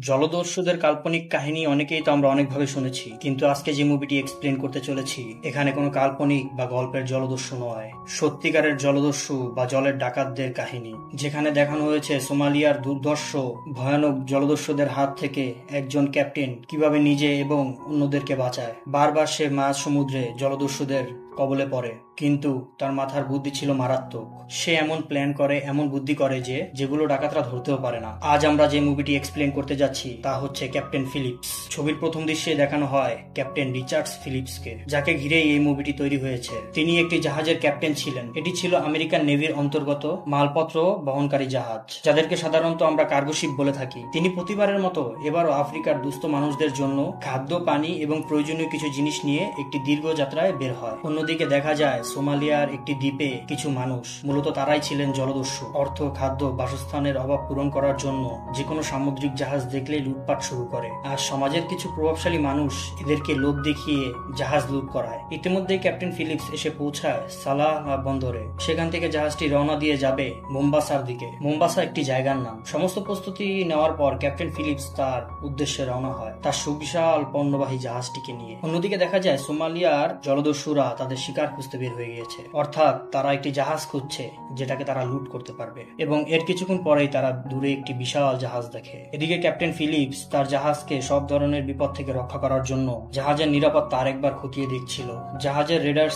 জলদস্যুদের কাল্পনিক কাহিনী অনেকেই তো আমরা অনেকভাবে শুনেছি, কিন্তু আজকে যে মুভিটি এক্সপ্লেন করতে চলেছি এখানে কোনো কাল্পনিক বা গল্পের জলদস্যু নয়, সত্যিকারের জলদস্যু বা জলের ডাকাতদের কাহিনী। যেখানে দেখানো হয়েছে সোমালিয়ার দুর্ধর্ষ ভয়ানক জলদস্যুদের হাত থেকে একজন ক্যাপ্টেন কিভাবে নিজে এবং অন্যদেরকে বাঁচায়। বারবার সে মাঝ সমুদ্রে জলদস্যুদের কবলে পড়ে, কিন্তু তার মাথার বুদ্ধি ছিল মারাত্মক। সে এমন প্ল্যান করে, এমন বুদ্ধি করে যেগুলো ডাকাতরা ধরতেও পারে না। আজ আমরা যে মুভিটি এক্সপ্লেন করতে যাচ্ছি তা হচ্ছে ক্যাপ্টেন ফিলিপস। ছবির প্রথম দৃশ্যে দেখানো হয় ক্যাপ্টেন রিচার্ডস ফিলিপসকে, যাকে ঘিরেই এই মুভিটি তৈরি হয়েছে। তিনি একটি জাহাজের ক্যাপ্টেন ছিলেন। এটি ছিল আমেরিকান নেভির অন্তর্গত মালপত্র বহনকারী জাহাজ, যাদেরকে সাধারণত আমরা কার্গো শিপ বলে থাকি। তিনি প্রতিবারের মতো এবারও আফ্রিকার দুস্থ মানুষদের জন্য খাদ্য, পানি এবং প্রয়োজনীয় কিছু জিনিস নিয়ে একটি দীর্ঘ যাত্রায় বের হয়। অন্যদিকে দেখা যায় সোমালিয়ার একটি দ্বীপে কিছু মানুষ, মূলত তারাই ছিলেন জলদস্যু। অর্থ, খাদ্য, বাসস্থানের অভাব পূরণ করার জন্য যে কোনো সামুদ্রিক জাহাজ দেখলেই লুটপাট শুরু করে, আর সমাজের কিছু প্রভাবশালী মানুষ এদেরকে লোভ দেখিয়ে জাহাজ লুট করায়। ইতিমধ্যেই ক্যাপ্টেন ফিলিপস এসে পৌঁছায় সালাহ বন্দরে। সেখান থেকে জাহাজটি রওনা দিয়ে যাবে মোম্বাসার দিকে। মোম্বাসা একটি জায়গার নাম। সমস্ত প্রস্তুতি নেওয়ার পর ক্যাপ্টেন ফিলিপস তার উদ্দেশ্যে রওনা হয় তার সুবিশাল পণ্যবাহী জাহাজটিকে নিয়ে। অন্যদিকে দেখা যায় সোমালিয়ার জলদস্যুরা তাদের শিকার খুঁজতে বের হয়ে গিয়েছে, অর্থাৎ তারা একটি জাহাজ খুঁজছে যেটাকে তারা লুট করতে পারবে। এবং এর কিছুক্ষণ পরেই তারা দূরে একটি বিশাল জাহাজ দেখে। এদিকে ক্যাপ্টেন ফিলিপস তার জাহাজকে সব ধরনের বিপদ থেকে রক্ষা করার জন্য জাহাজের নিরাপত্তা আরেকবার খতিয়ে দেখছিল। জাহাজের রেডার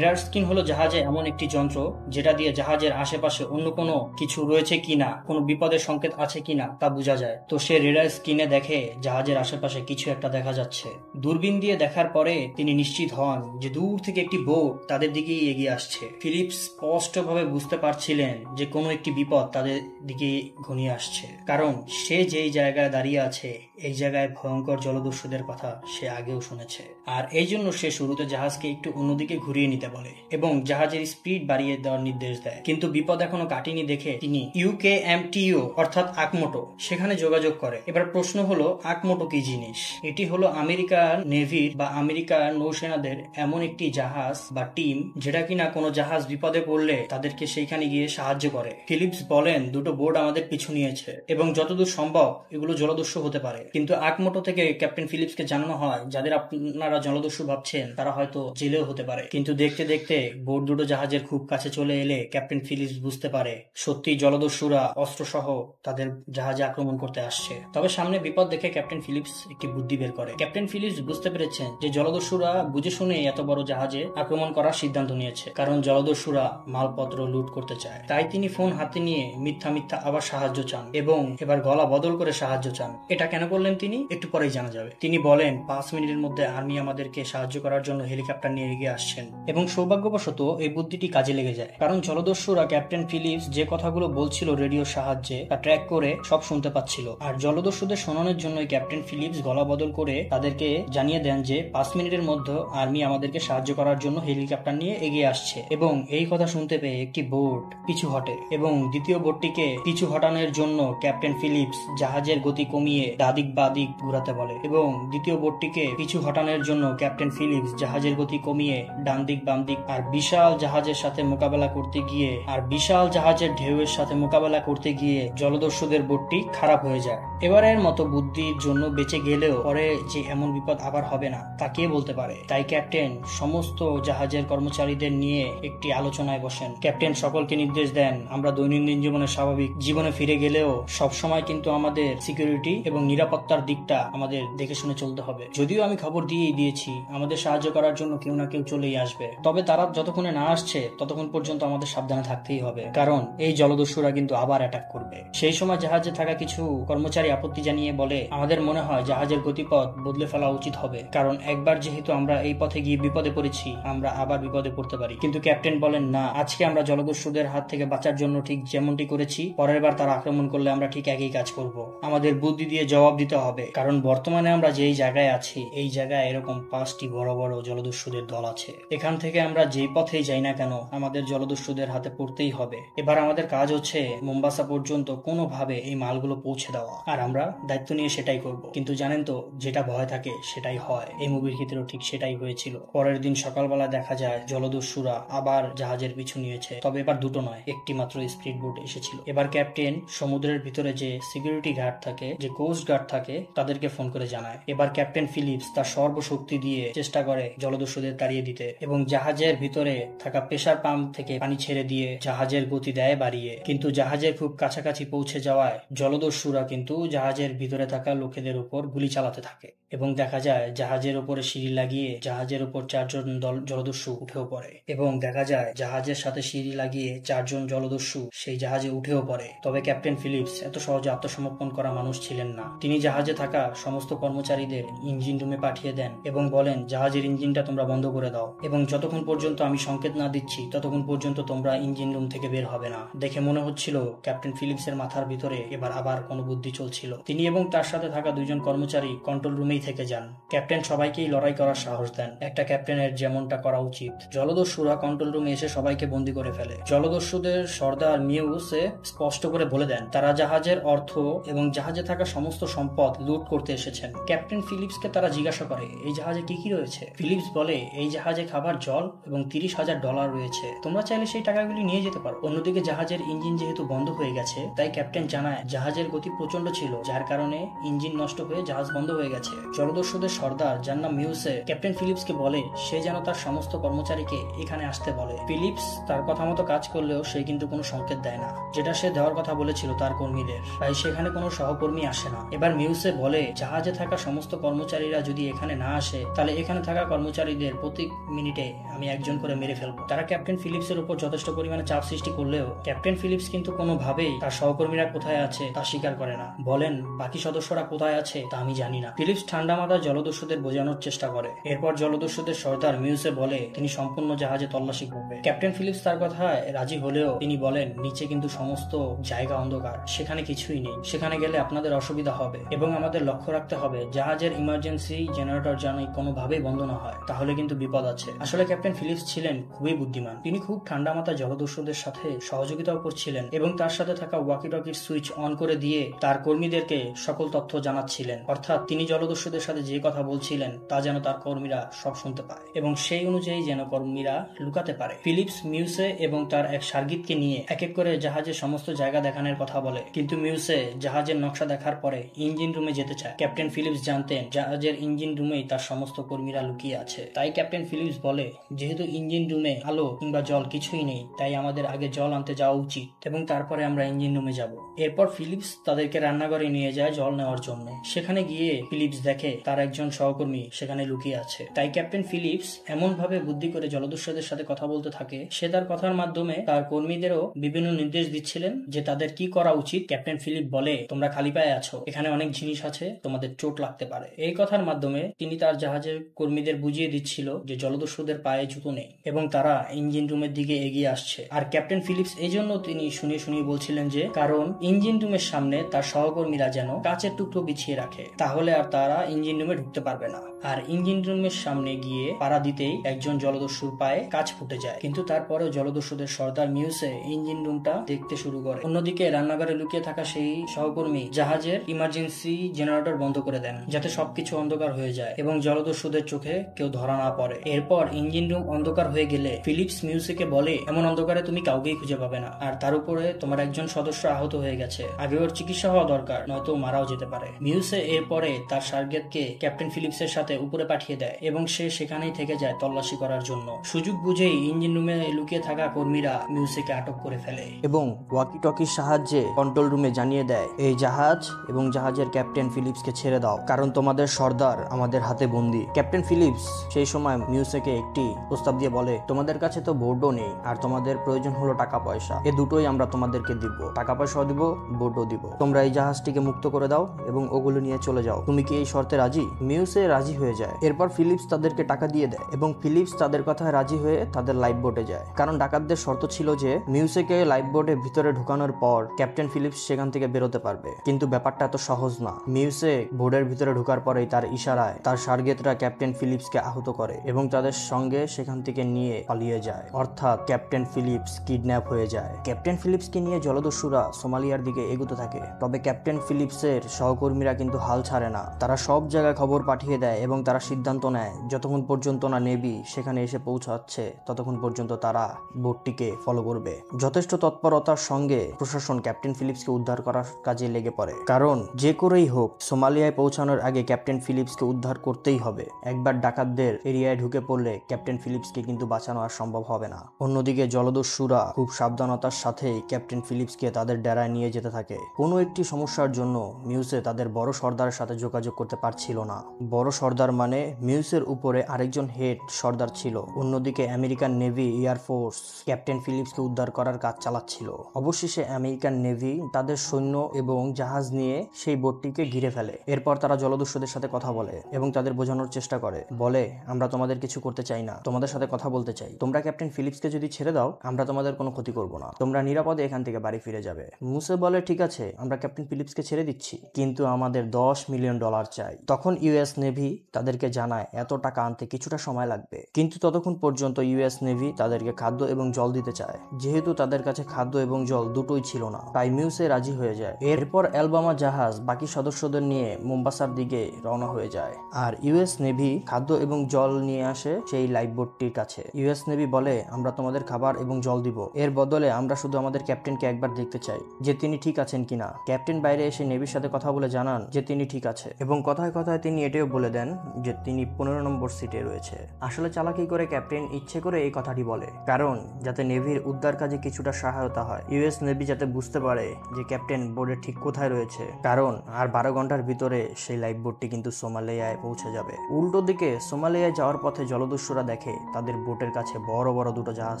স্ক্রিন হলো জাহাজে এমন একটি যন্ত্র যেটা দিয়ে জাহাজের আশেপাশে অন্য কোনো কিছু রয়েছে কিনা, কোনো বিপদের সংকেত আছে কিনা তা বোঝা যায়। তো সে রেডার স্ক্রিনে দেখে জাহাজের আশেপাশে কিছু একটা দেখা যাচ্ছে। দূরবীন দিয়ে দেখার পরে তিনি নিশ্চিত হন যে দূর থেকে একটি বোট তাদের দিকেই এগিয়ে আসছে। ফিলিপস স্পষ্টভাবে বুঝতে পারছিলেন যে কোনো একটি বিপদ তাদের দিকে ঘনিয়ে আসছে, কারণ সে যেই জায়গায় দাঁড়িয়ে আছে এই জায়গায় ভয়ঙ্কর জলদস্যুদের কথা সে আগেও শুনেছে। আর এই জন্য সে শুরুতে জাহাজকে একটু অন্যদিকে ঘুরিয়ে নিতে বলে এবং জাহাজের স্পিড বাড়িয়ে দেওয়ার নির্দেশ দেয়। কিন্তু বিপদ এখনো কাটেনি দেখে তিনি UKMTO অর্থাৎ আকমোটো সেখানে যোগাযোগ করে। এবার প্রশ্ন হলো, আকমোটো কি জিনিস? এটি হলো আমেরিকার নেভির বা আমেরিকার নৌসেনাদের এমন একটি জাহাজ বা টিম যেটা কিনা কোনো জাহাজ বিপদে পড়লে তাদেরকে সেইখানে গিয়ে সাহায্য করে। ফিলিপস বলেন, দুটো বোট আমাদের পিছু নিয়েছে এবং যতদূর সম্ভব এগুলো জলদস্যু হতে পারে। কিন্তু আকমোটো থেকে ক্যাপ্টেন ফিলিপসকে জানানো হয় যাদের আপনারা জলদস্যু ভাবছেন তারা হয়তো জেলেও হতে পারে। কিন্তু দেখতে দেখতে বোট দুটো জাহাজের খুব কাছে চলে এলে ক্যাপ্টেন ফিলিপস বুঝতে পারে সত্যি জলদস্যুরা অস্ত্রসহ তাদের জাহাজে আক্রমণ করতে আসছে। তবে সামনে বিপদ দেখে ক্যাপ্টেন ফিলিপস একটি বুদ্ধি বের করে। ক্যাপ্টেন ফিলিপস বুঝতে পেরেছেন যে জলদস্যুরা বুঝে শুনে এত বড় জাহাজে আক্রমণ করার সিদ্ধান্ত নিয়েছে, কারণ জলদস্যুরা মালপত্র লুট করতে চায়। তাই তিনি ফোন হাতে নিয়ে মিথ্যা আবার সাহায্য চান এবং এবার গলা বদল করে সাহায্য চান। এটা কেন করলেন তিনি একটু পরেই জানা যাবে। তিনি বলেন 5 মিনিটের মধ্যে আর্মি আমাদেরকে সাহায্য করার জন্য হেলিকপ্টার নিয়ে এগিয়ে আসছেন। এবং সৌভাগ্যবশত এই বুদ্ধিটি কাজে লেগে যায়, কারণ জলদস্যুরা ক্যাপ্টেন ফিলিপস যে কথাগুলো বলছিল রেডিওর সাহায্যে তা ট্র্যাক করে সব শুনতে পাচ্ছিল। আর জলদস্যুদের শোনানোর জন্য ক্যাপ্টেন ফিলিপস গলা বদল করে তাদেরকে জানিয়ে দেন যে 5 মিনিটের মধ্যে আর্মি আমাদেরকে সাহায্য করার জন্য হেলিকপ্টার নিয়ে এগিয়ে আসছে। এবং এই কথা শুনতে পেয়ে একটি বোট পিছু হটে এবং দ্বিতীয় বোটটিকে পিছু হটানোর জন্য ক্যাপ্টেন ফিলিপস জাহাজের গতি কমিয়ে ডাদিক বাদিক ঘুরাতে বলে এবং দ্বিতীয় বোটটিকে পিছু হটানোর জন্য ক্যাপ্টেন ফিলিপস জাহাজের গতি কমিয়ে ডান দিক বাম দিক আর বিশাল জাহাজের সাথে মোকাবেলা করতে গিয়ে বিশাল জাহাজের ঢেউয়ের সাথে মোকাবেলা করতে গিয়ে জলদস্যুদের বোটটি খারাপ হয়ে যায়। এবারের মতো বুদ্ধির জন্য বেঁচে গেলেও পরে যে এমন বিপদ আবার হবে না তা কে বলতে পারে। তাই ক্যাপ্টেন সমস্ত জাহাজের কর্মচারীদের নিয়ে একটি আলোচনায় বসেন। ক্যাপ্টেন সকলকে নির্দেশ দেন, আমরা দৈনন্দিন জীবনে স্বাভাবিক জীবনে ফিরে গেলেও সবসময় কিন্তু আমাদের সিকিউরিটি এবং নিরাপত্তার দিকটা আমাদের দেখে শুনে চলতে হবে। যদিও আমি খবর দিয়েছি আমাদের সাহায্য করার জন্য কেউ না কেউ চলেই আসবে, তবে তারা যতক্ষণে না আসছে ততক্ষণ পর্যন্ত আমাদের সাবধানে থাকতেই হবে, কারণ এই জলদস্যুরা কিন্তু আবার অ্যাটাক করবে। সেই সময় জাহাজে থাকা কিছু কর্মচারী আপত্তি জানিয়ে বলে, আমাদের মনে হয় জাহাজের গতিপথ বদলে ফেলা উচিত হবে, কারণ একবার যেহেতু আমরা এই পথে গিয়ে বিপদে পড়েছি আমরা আবার বিপদে পড়তে পারি। কিন্তু ক্যাপ্টেন বলেন, না, আজকে আমরা জলদস্যুদের হাত থেকে বাঁচার জন্য ঠিক যেমনটি করেছি, পরের বার তারা আক্রমণ করলে আমরা ঠিক একই কাজ করব। আমাদের বুদ্ধি দিয়ে জবাব দিতে হবে, কারণ বর্তমানে আমরা যেই জায়গায় আছি এই জায়গায় এরকম 5টি বড় বড় জলদস্যুদের দল আছে। এখান থেকে আমরা যেই পথেই যাই না কেন আমাদের জলদস্যুদের হাতে পড়তেই হবে। এবার আমাদের কাজ হচ্ছে মোম্বাসা পর্যন্ত কোনোভাবে এই মালগুলো পৌঁছে দেওয়া, আর আমরা দায়িত্ব নিয়ে সেটাই করব। কিন্তু জানেন তো, যেটা ভয় থাকে সেটাই হয়। এই মুভির ক্ষেত্রেও ঠিক সেটাই হয়েছিল। পরের দিন সকাল সকালবেলা দেখা যায় জলদস্যুরা আবার জাহাজের পিছু নিয়েছে, তবে এবার দুটো নয়, একটি মাত্র স্পিড বোট এসেছিল। এবার ক্যাপ্টেন সমুদ্রের ভিতরে যে সিকিউরিটি গার্ড থাকে, যে কোস্ট গার্ড থাকে, তাদেরকে ফোন করে জানায়। এবার ক্যাপ্টেন ফিলিপস তার সর্বশক্তি দিয়ে চেষ্টা করে জলদস্যুদের তাড়িয়ে দিতে এবং জাহাজের ভিতরে থাকা প্রেসার পাম্প থেকে পানি ছেড়ে দিয়ে জাহাজের গতি দেয় বাড়িয়ে। কিন্তু জাহাজের খুব কাছাকাছি পৌঁছে যাওয়ায় জলদস্যুরা কিন্তু জাহাজের ভিতরে থাকা লোকেদের উপর গুলি চালাতে থাকে এবং দেখা যায় জাহাজের উপরে সিঁড়ি লাগিয়ে জাহাজের উপর 4 জন জলদস্যু উঠেও পড়ে এবং দেখা যায় জাহাজের সাথে সিঁড়ি লাগিয়ে 4 জন জলদস্যু সেই জাহাজে উঠেও পড়ে। তবে ক্যাপ্টেন ফিলিপস এত সহজে আত্মসমর্পণ করা মানুষ ছিলেন না। তিনি জাহাজে থাকা সমস্ত কর্মচারীদের ইঞ্জিন রুমে পাঠিয়ে দেন এবং বলেন, জাহাজের ইঞ্জিনটা তোমরা বন্ধ করে দাও এবং যতক্ষণ পর্যন্ত আমি সংকেত না দিচ্ছি ততক্ষণ পর্যন্ত তোমরা ইঞ্জিন রুম থেকে বের হবে না। দেখে মনে হচ্ছিল ক্যাপ্টেন ফিলিপসের মাথার ভিতরে এবার আবার কোনো বুদ্ধি চলছিল। তিনি এবং তার সাথে থাকা 2 জন কর্মচারী কন্ট্রোল রুমেই থেকে যান। ক্যাপ্টেন সবাইকেই লড়াই করার সাহস দেন, একটা ক্যাপ্টেনের যেমনটা করা উচিত। জলদস্যুরা কন্ট্রোল রুমে এসে সবাইকে বন্দী করে ফেলে। জলদস্যুদের সর্দার মিউসে স্পষ্ট করে বলে দেন তারা জাহাজের অর্থ এবং জাহাজে থাকা সমস্ত সম্পদ লুট করতে এসেছেন। ক্যাপ্টেন ফিলিপসকে তারা জিজ্ঞাসা করে, এই জাহাজে কি কি রয়েছে? ফিলিপস বলে, এই জাহাজে খাবার, জল এবং $30,000 রয়েছে, তোমরা চাইলে সেই টাকাগুলি নিয়ে যেতে পারো। অন্যদিকে জাহাজের ইঞ্জিন যেহেতু বন্ধ হয়ে গেছে, তাই ক্যাপ্টেন জানায় জাহাজের গতি প্রচন্ড ছিল, যার কারণে ইঞ্জিন নষ্ট হয়ে জাহাজ বন্ধ হয়ে গেছে। জলদস্যুদের সর্দার, যার নাম মিউসে, ক্যাপ্টেন ফিলিপসকে বলে সে যেন তার সমস্ত কর্মচারীকে এখানে আসতে বলে। ফিলিপস তার কথা মতো কাজ করলেও সে কিন্তু কোনো সংকেত দেয় না, যেটা সে দেওয়ার কথা বলেছিল তার কর্মীদের, তাই সেখানে কোনো সহকর্মী আসে না। এবার মিউসে বলে জাহাজে থাকা সমস্ত কর্মচারীরা যদি এখানে না আসে তাহলে এখানে থাকা কর্মচারীদের প্রতি মিনিটে আমি 1 জন করে মেরে ফেলবো। তারা ক্যাপ্টেন ফিলিপসের উপর যথেষ্ট পরিমাণে চাপ সৃষ্টি করলেও ক্যাপ্টেন ফিলিপস কিন্তু কোনোভাবেই তার সহকর্মীরা কোথায় আছে তা স্বীকার করে না। বলেন, বাকি সদস্যরা কোথায় আছে তা আমি জানি না। ফিলিপস ঠান্ডা মাথায় জলদস্যুদের বোঝানোর চেষ্টা করে। এরপর জলদস্যুদের সর্দার মিউসে বলে তিনি সম্পূর্ণ জাহাজে তল্লাশি করবে। ক্যাপ্টেন ফিলিপস তার কথায় রাজি হলেও তিনি বলেন নিচে কিন্তু সমস্ত জায়গা অন্ধকার, সেখানে কিছুই নেই, সেখানে গেলে আপনাদের অসুবিধা হবে এবং আমাদের লক্ষ্য রাখতে হবে জাহাজের ইমার্জেন্সি জেনারেটর যেন কোনোভাবেই বন্ধ না হয়, তাহলে কিন্তু বিপদ আছে। আসলে ক্যাপ্টেন ফিলিপস ছিলেন খুবই বুদ্ধিমান। তিনি খুব ঠান্ডা মাথায় জলদস্যুদের সাথে সহযোগিতাও করছিলেন এবং তার সাথে থাকা ওয়াকি টকির সুইচ অন করে দিয়ে তার কর্মীদেরকে সকল তথ্য জানাচ্ছিলেন। অর্থাৎ তিনি জলদস্যুদের সাথে যে কথা বলছিলেন তা যেন তার কর্মীরা সব শুনতে পায় এবং সেই অনুযায়ী যেন কর্মীরা লুকাতে পারে। ফিলিপস মিউসে এবং তার এক সার্গিতকে নিয়ে এক এক করে জাহাজের সমস্ত জায়গা দেখানোর কথা বলে, কিন্তু মিউসে জাহাজের নকশা দেখার পরে ইঞ্জিন রুমে যেতে চায়। ক্যাপ্টেন ফিলিপস জানতেন জাহাজের ইঞ্জিন রুমেই তার সমস্ত কর্মীরা লুকিয়ে আছে, তাই ক্যাপ্টেন ফিলিপস বলে যেহেতু ইঞ্জিন রুমে আলো কিংবা জল কিছুই নেই, তাই আমাদের আগে জল আনতে যাওয়া উচিত এবং তারপরে আমরা ইঞ্জিন রুমে যাব। এরপর ফিলিপস তাদেরকে রান্নাঘরে নিয়ে যায় জল নেওয়ার জন্য। সেখানে গিয়ে ফিলিপস দেখে তার একজন সহকর্মী সেখানে লুকিয়ে আছে, তাই ক্যাপ্টেন ফিলিপস এমন ভাবে বুদ্ধি করে জলদস্যুদের সাথে কথা বলতে থাকে, সে তার কথার মাধ্যমে তার কর্মীদেরও বিভিন্ন নির্দেশ দিচ্ছিলেন যে তাদের কি করা উচিত। ক্যাপ্টেন ফিলিপ বলে তোমরা খালি পায়ে আছো, এখানে অনেক জিনিস আছে, তোমাদের চোট লাগতে পারে। এই কথার মাধ্যমে তিনি তার জাহাজের কর্মীদের বুঝিয়ে দিচ্ছিল যে জলদস্যুদের পায়ে জুতো নেই এবং তারা ইঞ্জিন রুমের দিকে এগিয়ে আসছে। আর ক্যাপ্টেন ফিলিপস এই জন্য তিনি শুনিয়ে শুনিয়ে বলছিলেন যে কারণ ইঞ্জিন রুমের সামনে তার সহকর্মীরা যেন কাচের টুকরো বিছিয়ে রাখে, তাহলে আর তারা ইঞ্জিন রুমে ঢুকতে পারবে না। আর ইঞ্জিন রুমের সামনে গিয়ে পাড়া দিতেই একজন জলদস্যুর পায়ে কাচ ফুটে যায়, কিন্তু তারপরেও জলদস্যুদের সর্দার মিউসে ইঞ্জিন রুমটা দেখতে শুরু করে। অন্যদিকে রান্নাঘরে লুকিয়ে থাকা সেই সহকর্মী জাহাজের ইমার্জেন্সি জেনারেটর বন্ধ করে দেন যাতে সবকিছু অন্ধকার হয়ে যায় এবং জলদস্যুদের চোখে কেউ ধরা না পড়ে। এরপর ইঞ্জিন রুম অন্ধকার হয়ে গেলে ফিলিপস মিউসিকে বলে এমন অন্ধকারে তুমি কাউকেই খুঁজে পাবে না, আর তার উপরে তোমার একজন সদস্য আহত হয়ে গেছে, আগে ওর চিকিৎসা হওয়া দরকার, নয়তো মারাও যেতে পারে। মিউসে এরপরে তার সার্গেতকে ক্যাপ্টেন ফিলিপসের সাথে উপরে পাঠিয়ে দেয় এবং সে সেখানেই থেকে যায় তল্লাশি করার জন্য। সুযোগ বুঝেই ইঞ্জিন রুমে লুকিয়ে থাকা কর্মীরা মিউসিকে আটক করে ফেলে এবং ওয়াকি টকির সাহায্যে কন্ট্রোল রুমে জানিয়ে দেয় এই জাহাজ এবং জাহাজের ক্যাপ্টেন ফিলিপসকে ছেড়ে দাও, কারণ তোমাদের সর্দার আমাদের হাতে বন্দী। ক্যাপ্টেন ফিলিপস সেই সময় মিউসেকে একটি প্রস্তাব দিয়ে বলে তোমাদের কাছে তো বোর্ডও নেই আর তোমাদের প্রয়োজন হলো টাকা পয়সা, এ দুটোই আমরা তোমাদেরকে দিব, টাকা পয়সাও দিব, বোর্ডও দিব। তোমরা এই জাহাজটিকে মুক্ত করে দাও এবং ওগুলো নিয়ে চলে যাও, তুমি কি এই শর্তে রাজি? মিউসে রাজি হয়ে যায়। এরপর ফিলিপস তাদেরকে টাকা দিয়ে দেয় এবং ফিলিপস তাদের কথায় রাজি হয়ে তাদের লাইফ বোটে যায়, কারণ ডাকাতদের শর্ত ছিল যে মিউসেকে লাইফ বোটে ভিতরে ঢুকানোর পর ক্যাপ্টেন ফিলিপস সেখান থেকে বেরোতে পারবে। কিন্তু ব্যাপারটা এত সহজ না। মিউসে বোর্ডের ভিতরে ঢোকার পরেই তার ইশারায় তার সার্গেতরা ক্যাপ্টেন ফিলিপসকে আহত করে এবং তাদের সঙ্গে সেখান থেকে নিয়ে পালিয়ে যায়, অর্থাৎ ক্যাপ্টেন ফিলিপস কিডন্যাপ হয়ে যায়। ক্যাপ্টেন ফিলিপসকে নিয়ে জলদস্যুরা সোমালিয়ার দিকে এগোতে থাকে, তবে ক্যাপ্টেন ফিলিপসের সহকর্মীরা কিন্তু হাল ছাড়ে না। তারা সব জায়গায় খবর পাঠিয়ে দেয় এবং তারা সিদ্ধান্ত নেয় যতক্ষণ পর্যন্ত না নেভি সেখানে এসে পৌঁছাচ্ছে ততক্ষণ পর্যন্ত তারা বোটটিকে ফলো করবে। যথেষ্ট তৎপরতার সঙ্গে প্রশাসন ক্যাপ্টেন ফিলিপসকে উদ্ধার করার কাজে লেগে পড়ে, কারণ যে করেই হোক সোমালিয়ায় পৌঁছানোর আগে ক্যাপ্টেন ফিলিপসকে উদ্ধার করতেই হবে। একবার ডাকাতদের এরিয়ায় ঢুকে পড়লে ক্যাপ্টেন ফিলিপসকে কিন্তু বাঁচানো আর সম্ভব হবে না। অন্যদিকে জলদস্যুরা খুব সাবধানতার সাথেই ক্যাপ্টেন ফিলিপসকে তাদের ডেরায় নিয়ে যেতে থাকে। কোনো একটি সমস্যার জন্য মিউসে তাদের বড় সর্দারের সাথে যোগাযোগ করতে পারছিল না। বড় সর্দার মানে মিউসের উপরে আরেকজন হেড সর্দার ছিল। অন্যদিকে আমেরিকান নেভি এয়ারফোর্স ক্যাপ্টেন ফিলিপসকে উদ্ধার করার কাজ চালাচ্ছিল। অবশেষে আমেরিকান নেভি তাদের সৈন্য এবং জাহাজ নিয়ে সেই বোটটিকে ঘিরে ফেলে। এরপর তারা জলদস্যুদের সাথে কথা বলে এবং তাদের বোঝানোর চেষ্টা করে। বলে, আমরা তোমাদের কিছু করতে চাই না, তোমাদের সাথে কথা বলতে চাই। তোমরা ক্যাপ্টেন ফিলিপসকে যদি ছেড়ে দাও আমরা তোমাদের কোনো ক্ষতি করব না, তোমরা নিরাপদে এখান থেকে বাড়ি ফিরে যাবে। মুসে বলে, ঠিক আছে, আমরা ক্যাপ্টেন ফিলিপসকে ছেড়ে দিচ্ছি, কিন্তু আমাদের $10 মিলিয়ন চাই। তখন ইউএস নেভি তাদেরকে জানায় এত টাকা আনতে কিছুটা সময় লাগবে, কিন্তু ততক্ষণ পর্যন্ত ইউএস নেভি তাদেরকে খাদ্য এবং জল দিতে চায়। যেহেতু তাদের কাছে খাদ্য এবং জল দুটোই ছিল না, তাই মিউসে রাজি হয়ে যায়। এরপর অ্যালবামা জাহাজ বাকি সদস্যদের নিয়ে মোম্বাসার দিকে রওনা হয়ে যায়, আর ইউএস নেভি খাদ্য এবং জল নিয়ে আসে সেই লাইফ বোটটির কাছে। ইউএস নেভি বলে, আমরা তোমাদের খাবার এবং জল দিব, এর বদলে আমরা শুধু আমাদের ক্যাপ্টেনকে একবার দেখতে চাই যে তিনি ঠিক আছেন কিনা। ক্যাপ্টেন বাইরে এসে নেভির সাথে কথা বলে জানান যে তিনি ঠিক আছে, এবং কথায় কথায় তিনি এটাও বলে দেন যে তিনি 15 নম্বর সিটে রয়েছে। আসলে চালাকি করে ক্যাপ্টেন ইচ্ছে করে এই কথাটি বলে, কারণ যাতে নেভির উদ্ধার কাজে কিছুটা সহায়তা হয়। ইউএস নেভি যাতে বুঝতে পারে যে ক্যাপ্টেন বোর্ডে ঠিক কোথায় রয়েছে, কারণ আর 12 ঘন্টার ভিতরে সেই লাইফ বোটটি কিন্তু সোমালিয়ায় পৌঁছে যাবে। উল্টো দিকে সোমালিয়ায় যাওয়ার পথে জলদস্যুরা দেখে তাদের বোটের কাছে বড় বড় দুটো জাহাজ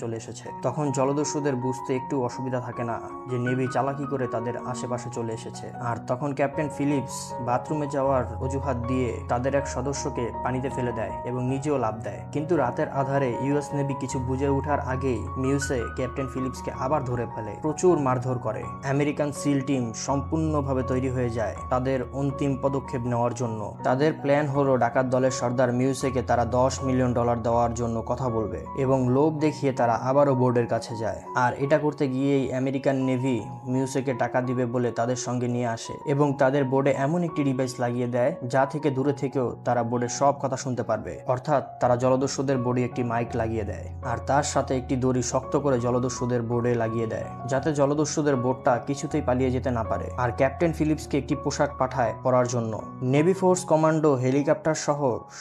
চলে এসেছে। তখন জলদস্যুদের বুঝতে একটু অসুবিধা থাকে না যে নেভি চালাকি করে তাদের আশেপাশে চলে এসেছে। আর তখন ক্যাপ্টেন ফিলিপস বাথরুমে যাওয়ার অজুহাত দিয়ে তাদের এক সদস্যকে পানিতে ফেলে দেয় এবং নিজেও লাফ দেয়। কিন্তু রাতের আধারে ইউএস নেভি কিছু বুঝে ওঠার আগেই মিউসে ক্যাপ্টেন ফিলিপসকে আবার ধরে ফেলে, প্রচুর মারধর করে। আমেরিকান সিল টিম সম্পূর্ণভাবে তৈরি হয়ে যায় তাদের অন্তিম পদক্ষেপ নেওয়ার জন্য। তাদের প্ল্যান হলো ডাকাত দলের সর্দার মিউসেকে তারা $10 মিলিয়ন দেওয়ার জন্য কথা বলবে, এবং লোভ দেখিয়ে তারা আবারও বোর্ডের কাছে যায়। আর এটা করতে গিয়েই আমেরিকান নেভি মিউসেকে টাকা দিবে বলে তাদের সঙ্গে নিয়ে আসে, এবং তাদের বোর্ডে এমন একটি ডিভাইস লাগিয়ে দেয় যা থেকে দূরে থেকেও তারা বোর্ডের সব কথা শুনতে পারবে। অর্থাৎ তারা জলদস্যুদের বোর্ডে একটি মাইক লাগিয়ে দেয়, আর তার সাথে একটি দড়ি শক্ত করে জলদস্যুদের বোর্ডে লাগিয়ে দেয়, যাতে জলদস্যুদের বোর্ডটা কিছুতেই পালিয়ে যেতে না পারে। আর ক্যাপ্টেন ফিলিপসকে একটি পোশাক পাঠায় পরার জন্য। নেভি ফোর্স কমান্ডো হেলিকপ্টার সহ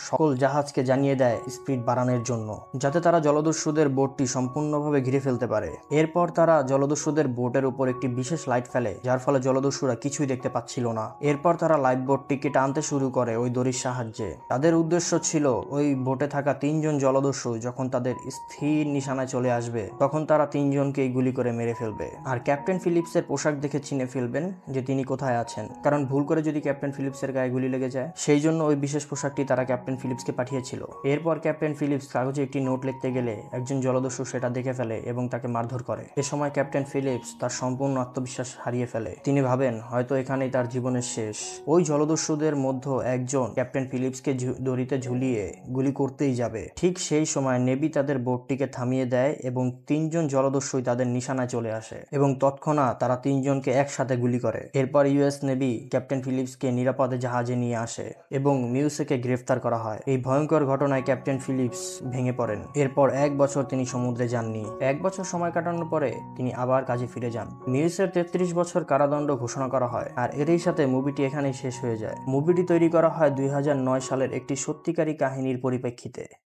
সকল জাহাজকে জানিয়ে দেয় স্পিড বাড়ানোর জন্য, যাতে তারা জলদস্যুদের বোটটি সম্পূর্ণভাবে ঘিরে ফেলতে পারে। এরপর তারা জলদস্যুদের বোটের উপর একটি বিশেষ লাইট ফেলে, যার ফলে জলদস্যুরা কিছুই দেখতে পাচ্ছিল না। এরপর তারা লাইফ বোটটিকে টানতে শুরু করে ওই দড়ির সাহায্যে। তাদের উদ্দেশ্য ছিল ওই বোটে থাকা 3 জন জলদস্যু যখন তাদের স্থির নিশানায় চলে আসবে তখন তারা 3 জনকেই গুলি করে মেরে ফেলবে। আর ক্যাপ্টেন ফিলিপসের পোশাক দেখে চিনে ফেলবেন যে তিনি কোথায় আছেন, কারণ ভুল করে যদি ক্যাপ্টেন ফিলিপসের গায়ে গুলি লেগে যায়। সেই জন্য ওই বিশেষ পোশাকটি তারা ক্যাপ্টেন ফিলিপসকে পাঠিয়েছিল। এরপর ক্যাপ্টেন ফিলিপস কাগজে একটি নোট লিখতে গেলে একজন জলদস্যু সেটা দেখে ফেলে এবং তাকে মারধর করে। এ সময় ক্যাপ্টেন ফিলিপস তার সম্পূর্ণ আত্মবিশ্বাস হারিয়ে ফেলে। তিনি ভাবেন হয়তো এখানেই তার জীবনের শেষ। ওই জলদস্যুদের মধ্যে একজন ক্যাপ্টেন ফিলিপসকে দড়িতে ঝুলিয়ে গুলি করতেই যাবে। ঠিক সেই সময় নেভি তাদের বোটটিকে থামিয়ে দেয় এবং 3 জন জলদস্যুই তাদের নিশানায় চলে আসে, এবং তৎক্ষণাৎ তারা 3 জনকে একসাথে গুলি করে। এরপর ইউএস নেভি ক্যাপ্টেন ফিলিপসকে নিরাপদে জাহাজে নিয়ে আসে এবং মিউসেকে গ্রেফতার করা হয়। এই ভয়ঙ্কর ঘটনায় ক্যাপ্টেন ফিলিপস ভেঙে পড়েন। এরপর 1 বছর তিনি সমুদ্রে যাননি। 1 বছর সময় কাটানোর পরে তিনি আবার কাজে ফিরে যান। মিউসের 33 বছর কারাদণ্ড ঘোষণা করা হয়, আর এরই সাথে মুভিটি এখানেই শেষ হয়ে যায়। মুভিটি তৈরি করা হয় 2009 সালের একটি সত্যিকারী কাহিনীর পরিপ্রেক্ষিতে।